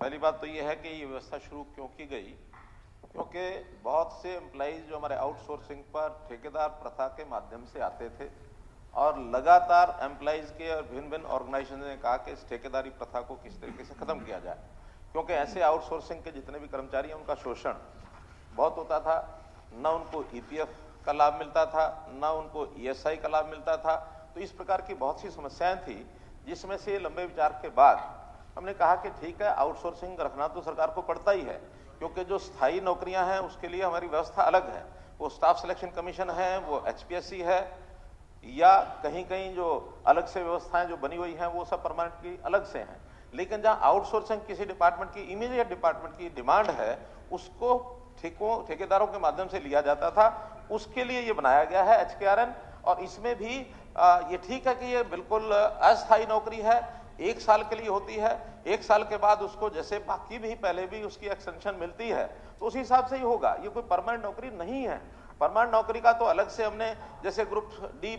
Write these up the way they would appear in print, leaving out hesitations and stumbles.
पहली बात तो ये है कि ये व्यवस्था शुरू क्यों की गई, क्योंकि बहुत से एम्प्लॉइज जो हमारे आउटसोर्सिंग पर ठेकेदार प्रथा के माध्यम से आते थे और लगातार एम्प्लॉइज के और भिन्न भिन्न ऑर्गेनाइजेशन ने कहा कि इस ठेकेदारी प्रथा को किस तरीके से खत्म किया जाए, क्योंकि ऐसे आउटसोर्सिंग के जितने भी कर्मचारी हैं उनका शोषण बहुत होता था। न उनको ईपीएफ का लाभ मिलता था, न उनको ईएसआई का लाभ मिलता था। तो इस प्रकार की बहुत सी समस्याएं थी, जिसमें से लंबे विचार के बाद हमने कहा कि ठीक है, आउटसोर्सिंग रखना तो सरकार को पड़ता ही है, क्योंकि जो स्थायी नौकरियां हैं उसके लिए हमारी व्यवस्था अलग है। वो स्टाफ सिलेक्शन कमीशन है, वो एचपीएससी है, या कहीं कहीं जो अलग से व्यवस्थाएं जो बनी हुई हैं वो सब परमानेंट की अलग से हैं। लेकिन जहां आउटसोर्सिंग किसी डिपार्टमेंट की इमीडिएट डिपार्टमेंट की डिमांड है, उसको ठेकेदारों के माध्यम से लिया जाता था। उसके लिए ये बनाया गया है एचकेआरएन। और इसमें भी ये ठीक है कि ये बिल्कुल अस्थायी नौकरी है, 1 साल के लिए होती है। 1 साल के बाद उसको जैसे बाकी भी पहले भी उसकी एक्सटेंशन मिलती है तो उसी हिसाब से ही होगा। ये कोई परमानेंट नौकरी नहीं है। परमानेंट नौकरी का तो अलग से हमने, जैसे ग्रुप डी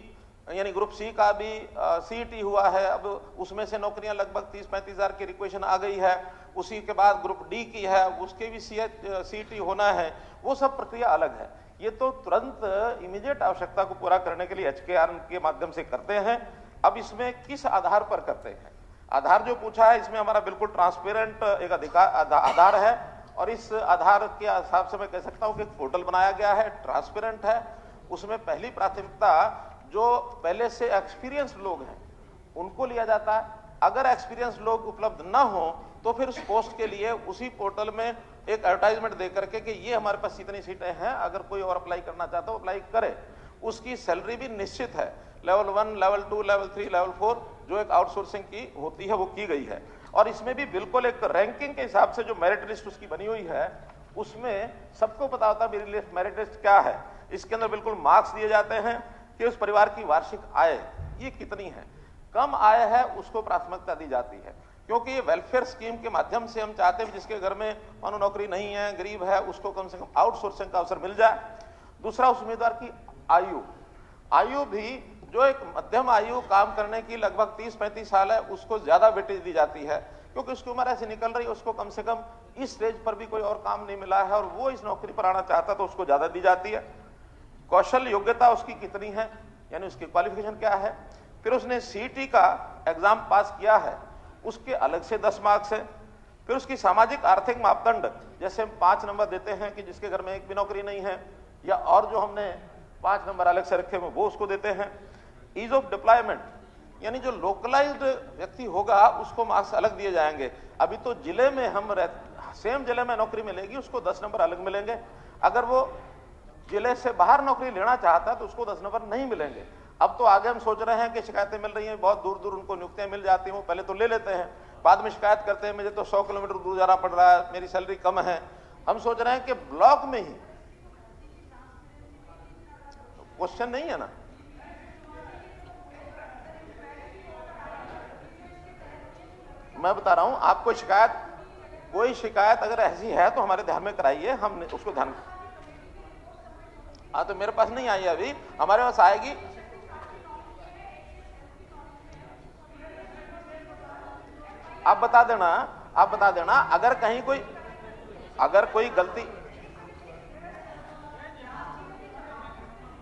यानी ग्रुप सी का भी सीईटी हुआ है, अब उसमें से नौकरियां लगभग 30-35 हजार की रिक्वेशन आ गई है। उसी के बाद ग्रुप डी की है, उसके भी सीईटी होना है। वो सब प्रक्रिया अलग है। ये तो तुरंत इमीडिएट आवश्यकता को पूरा करने के लिए एचकेआरएन के माध्यम से करते हैं। अब इसमें किस आधार पर करते हैं, आधार जो पूछा है, इसमें हमारा बिल्कुल ट्रांसपेरेंट एक आधार है। और इस आधार के हिसाब से मैं कह सकता हूं कि एक पोर्टल बनाया गया है, ट्रांसपेरेंट है। उसमें पहली प्राथमिकता जो पहले से एक्सपीरियंस लोग हैं उनको लिया जाता है। अगर एक्सपीरियंस लोग उपलब्ध ना हो तो फिर उस पोस्ट के लिए उसी पोर्टल में एक एडवर्टाइजमेंट दे करके कि ये हमारे पास इतनी सीटें हैं, अगर कोई और अप्लाई करना चाहता है अप्लाई करे। उसकी सैलरी भी निश्चित है, लेवल 1, लेवल 2, लेवल 3, लेवल 4 जो एक आउटसोर्सिंग की होती है वो की गई है। और इसमें भी बिल्कुल एक रैंकिंग के हिसाब से जो मेरिट लिस्ट उसकी बनी हुई है, उसमें सबको पता होता है मेरिट लिस्ट क्या है। इसके अंदर बिल्कुल मार्क्स दिए जाते हैं कि उस परिवार की वार्षिक आय ये कितनी है। कम आय है उसको प्राथमिकता दी जाती है, क्योंकि ये वेलफेयर स्कीम के माध्यम से हम चाहते हैं जिसके घर में मानो नौकरी नहीं है, गरीब है, उसको कम से कम आउटसोर्सिंग का अवसर मिल जाए। दूसरा, उस उम्मीदवार की आयु भी जो एक मध्यम आयु काम करने की लगभग 30-35 साल है, उसको ज्यादा वेटेज दी जाती है, क्योंकि उसकी उम्र ऐसे निकल रही है, उसको कम से कम इस स्टेज पर भी कोई और काम नहीं मिला है और वो इस नौकरी पर आना चाहता है तो उसको ज्यादा दी जाती है। कौशल योग्यता उसकी कितनी है, यानी उसकी क्वालिफिकेशन क्या है। फिर उसने सीईटी का एग्जाम पास किया है, उसके अलग से 10 मार्क्स है। फिर उसकी सामाजिक आर्थिक मापदंड, जैसे हम 5 नंबर देते हैं कि जिसके घर में एक भी नौकरी नहीं है, या और जो हमने 5 नंबर अलग से रखे हुए वो उसको देते हैं। ईज ऑफ डिप्लॉयमेंट, यानी जो लोकलाइज्ड व्यक्ति होगा उसको मार्क्स अलग दिए जाएंगे। अभी तो जिले में हम सेम जिले में नौकरी मिलेगी, उसको 10 नंबर अलग मिलेंगे। अगर वो जिले से बाहर नौकरी लेना चाहता है तो उसको 10 नंबर नहीं मिलेंगे। अब तो आगे हम सोच रहे हैं कि शिकायतें मिल रही हैं, बहुत दूर दूर उनको नियुक्तियां मिल जाती हैं, वो पहले तो ले लेते हैं, बाद में शिकायत करते हैं मुझे तो 100 किलोमीटर दूर जाना पड़ रहा है, मेरी सैलरी कम है। हम सोच रहे हैं कि ब्लॉक में ही, क्वेश्चन नहीं है ना, मैं बता रहा हूं आपको, कोई शिकायत अगर ऐसी है तो हमारे ध्यान में कराइए, हम उसको ध्यान। हाँ, तो मेरे पास नहीं आई अभी, हमारे पास आएगी। आप बता देना अगर कहीं कोई गलती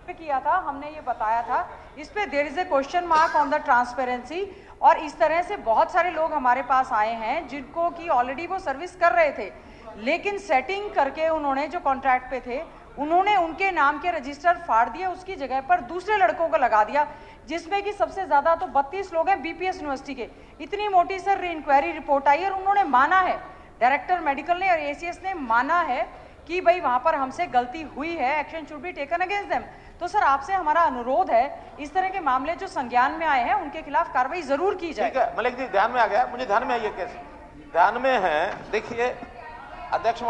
किया था, हमने ये बताया था, इस पे there is a question mark on the transparency. और इस तरह से बहुत सारे लोग हमारे पास आए हैं जिनको कि ऑलरेडी वो सर्विस कर रहे थे, लेकिन सेटिंग करके उन्होंने जो कॉन्ट्रैक्ट पे थे उन्होंने उनके नाम के रजिस्टर फाड़ दिए, उसकी जगह पर दूसरे लड़कों को लगा दिया, जिसमें कि सबसे ज्यादा तो 32 लोग हैं बीपीएस यूनिवर्सिटी के। इतनी मोटी सर इंक्वायरी रिपोर्ट आई और उन्होंने माना है, डायरेक्टर मेडिकल ने और एसीएस ने माना है कि भाई वहां पर हमसे गलती हुई है, action should be taken against them. तो सर आपसे हमारा अनुरोध है, इस तरह के मामले जो संज्ञान में आए हैं उनके खिलाफ कार्रवाई जरूर की जाए। ठीक है मलिक जी, ध्यान में आ गया, मुझे ध्यान में आई है केस, ध्यान में है। देखिए अध्यक्ष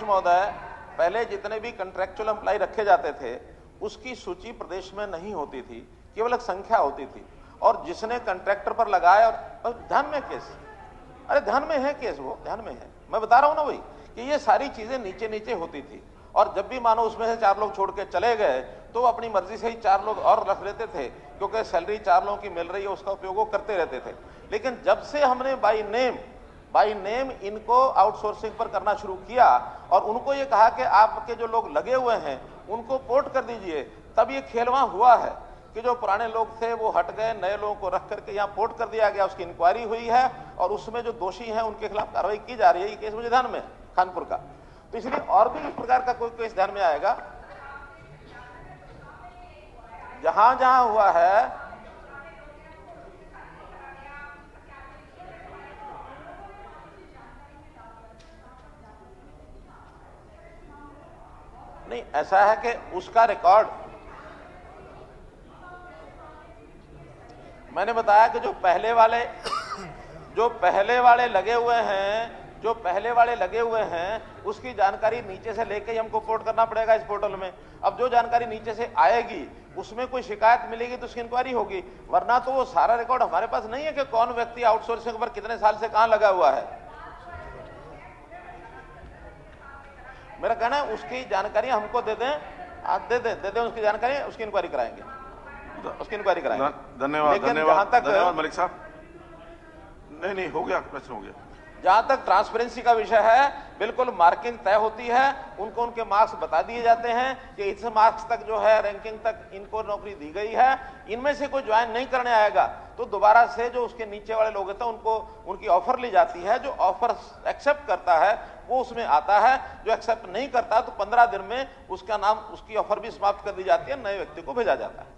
महोदय, पहले जितने भी कंट्रेक्चुअल एम्प्लॉय रखे जाते थे उसकी सूची प्रदेश में नहीं होती थी, केवल एक संख्या होती थी, और जिसने कंट्रैक्टर पर लगाया और ध्यान में केस, अरे ध्यान में है केस, वो ध्यान में है, मैं बता रहा हूं ना वही कि ये सारी चीजें नीचे नीचे होती थी। और जब भी मानो उसमें से 4 लोग छोड़ के चले गए तो अपनी मर्जी से ही 4 लोग और रख लेते थे, क्योंकि सैलरी 4 लोगों की मिल रही है उसका उपयोग वो करते रहते थे। लेकिन जब से हमने बाई नेम बाई नेम इनको आउटसोर्सिंग पर करना शुरू किया और उनको ये कहा कि आपके जो लोग लगे हुए हैं उनको पोर्ट कर दीजिए, तब ये खेल वहां हुआ है कि जो पुराने लोग थे वो हट गए, नए लोगों को रख करके यहाँ पोर्ट कर दिया गया। उसकी इंक्वायरी हुई है और उसमें जो दोषी हैं उनके खिलाफ कार्रवाई की जा रही है। ये केस मुझे ध्यान में कानपुर का, तो इसलिए और भी इस प्रकार का कोई केस ध्यान में आएगा जहां जहां हुआ है। नहीं, ऐसा है कि उसका रिकॉर्ड मैंने बताया कि जो पहले वाले लगे हुए हैं उसकी जानकारी नीचे से लेके ही हमको पोर्ट करना पड़ेगा इस पोर्टल में। अब जो जानकारी नीचे से आएगी उसमें कोई शिकायत मिलेगी तो उसकी इंक्वायरी होगी, वरना तो वो सारा रिकॉर्ड हमारे पास नहीं है कि कौन व्यक्ति आउटसोर्सिंग पर कितने साल से कहां लगा हुआ है। मेरा कहना है उसकी जानकारी हमको दे दें, दे दें उसकी जानकारी, उसकी इंक्वायरी कराएंगे, उसकी इंक्वायरी कराएंगे। धन्यवाद मलिक साहब। नहीं हो गया, प्रश्न हो गया। जहां तक ट्रांसपेरेंसी का विषय है, बिल्कुल मार्किंग तय होती है, उनको उनके मार्क्स बता दिए जाते हैं कि इस मार्क्स तक जो है रैंकिंग तक इनको नौकरी दी गई है। इनमें से कोई ज्वाइन नहीं करने आएगा तो दोबारा से जो उसके नीचे वाले लोग होते हैं उनको उनकी ऑफर ली जाती है। जो ऑफर एक्सेप्ट करता है वो उसमें आता है, जो एक्सेप्ट नहीं करता तो 15 दिन में उसका नाम, उसकी ऑफर भी समाप्त कर दी जाती है, नए व्यक्ति को भेजा जाता है।